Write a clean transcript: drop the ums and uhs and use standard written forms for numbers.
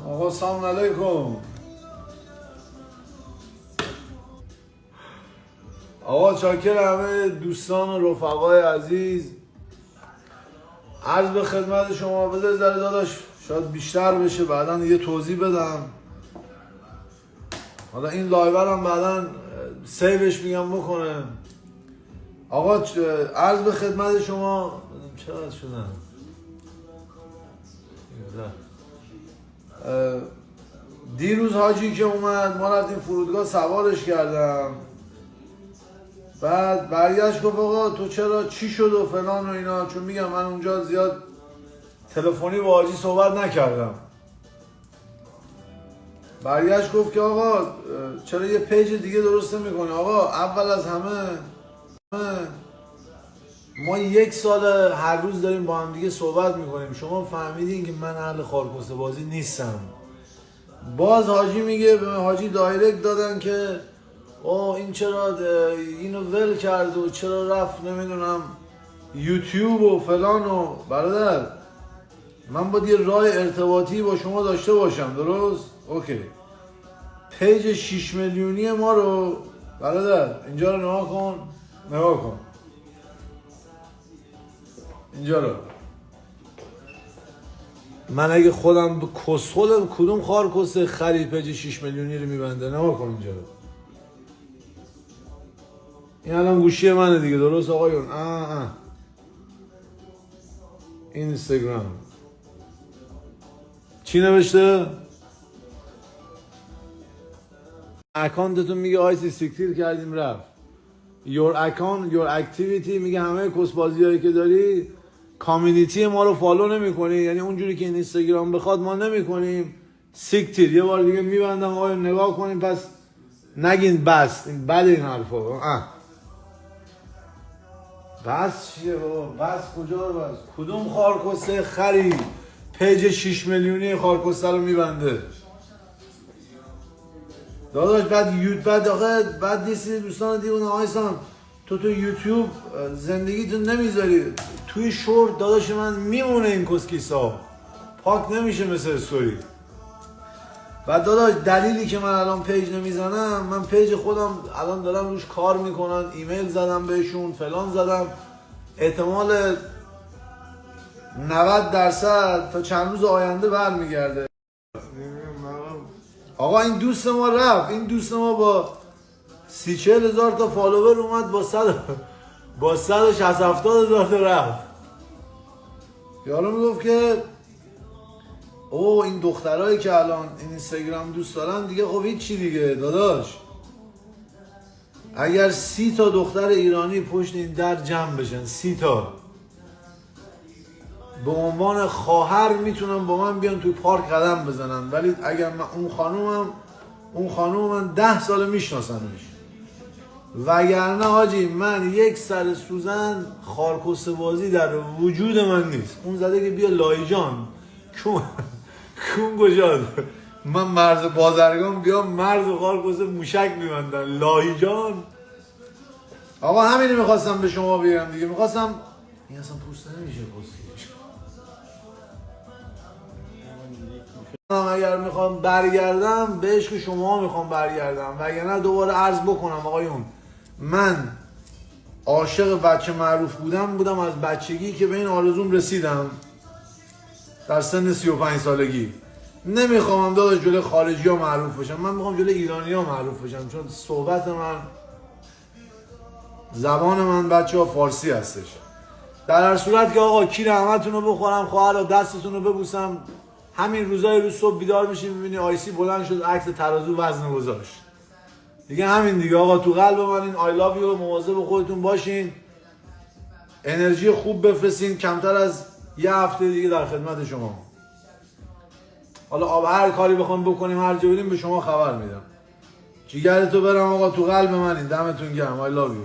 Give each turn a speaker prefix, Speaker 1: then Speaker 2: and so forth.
Speaker 1: آقا سلام علیکم. آقا چاکر همه دوستان و رفقای عزیز، عرض به خدمت شما. بذار ذره داداش شاید بیشتر بشه، بعدا یه توضیح بدم. حالا این لایو هم بعدا سیوش میگم بکنه. آقا عرض به خدمت شما. چرا شدن دیروز حاجی که اومد، ما رفتیم فرودگاه سوارش کردم، بعد برگشت گفت آقا تو چرا چی شد و فلان و اینا، چون میگم من اونجا زیاد تلفنی با حاجی صحبت نکردم. برگشت گفت که آقا چرا یه پیج دیگه درست نمی‌کنی؟ آقا اول از همه ما 1 سال هر روز داریم با هم دیگه صحبت میکنیم، شما فهمیدین که من اهل خارکسته بازی نیستم. باز حاجی میگه به حاجی دایرکت دادن که این چرا اینو ول کرد و چرا رفت نمیدونم یوتیوب و فلان و برادر. من باید یه راه ارتباطی با شما داشته باشم، درست؟ اوکی. پیج 6 میلیونی ما رو برادر اینجا رو نگاه کن اینجا رو. من اگه خودم کسخلم کدوم خارکسته خرید پیج 6 میلیونی رو میبنده؟ نگاه کن اینجا رو. این الان گوشی منه دیگه، درست آقایون؟ اینستاگرام چی نوشته؟ اکانتتون میگه آیسی سیکتیر کردیم رفت. your account your activity میگه همه کسبازی هایی که داری، کامیونیتی ما رو فالو نمی کنی، یعنی اونجوری که این اینستاگرام بخواد ما نمی کنیم. سیکتیر. یه بار دیگه میبندم آقایون نگاه کنیم، پس نگین بس. این بد این حرفا. بس چیه بابا؟ بس کجا رو بس؟ کدوم خارکسته خری پیج 6 میلیونی خارکسته رو میبنده؟ داداش بعد نیستی دوستان دیوونه آیسان تو یوتیوب زندگیتون نمیذاری، توی شورت داداش من میمونه این کسکیسا، پاک نمیشه مثل استوری. بعد داداش دلیلی که من الان پیج نمیزنم، من پیج خودم الان دارم روش کار میکنن، ایمیل زدم بهشون فلان زدم، احتمال 90% تا چند روز آینده برمیگرده. آقا این دوست ما رفت، این دوست ما با 30-40 هزار تا فالوور اومد با 160-70 هزار تا رفت. یارو میگفت که این دخترایی که الان این اینستاگرام دوست دارن دیگه، خب هیچ چی دیگه داداش. اگر 30 تا دختر ایرانی پشت این در جمع بشن، 30 تا به عنوان خواهر میتونن با من بیان توی پارک قدم بزنن، ولی اگر من اون خانوم من 10 ساله میشناسمش، وگرنه حاجی من یک سر سوزن خارکسته بازی در وجود من نیست. اون زده که بیا لایجان کون گجاد، من مرز بازرگان بیام مرز خارکسته موشک میبندن لایجان. آقا همینی میخواستم به شما بگم دیگه. میخواستم این اصلا پوسته نمیشه پوستیش. اگر میخوام برگردم به عشق شما میخوام برگردم، وگرنه دوباره عرض بکنم آقایون، من عاشق بچه معروف بودم از بچگی که به این آرزوم رسیدم در سن 35 سالگی. نمیخوام داداش جلوی خارجی ها معروف بشم، من میخوام جلوی ایرانی ها معروف بشم، چون صحبت من، زبان من بچه ها فارسی هستش. در هر صورت که آقا کی رحمتون رو بخورم، خواهر دستتون رو ببوسم. همین روزای روز صبح بیدار میشیم میبینی آیسی بلند شد عکس ترازو وزن گذاشت دیگه. همین دیگه آقا، تو قلب من این آی لاو یو. مواظب خودتون باشین، انرژی خوب بفرستین. کمتر از یه هفته دیگه در خدمت شما. حالا هر کاری بخوام بکنیم، هر جا بریم به شما خبر میدم. جیگرتو برم آقا، تو قلب منین. دمتون گرم. آی لاو یو.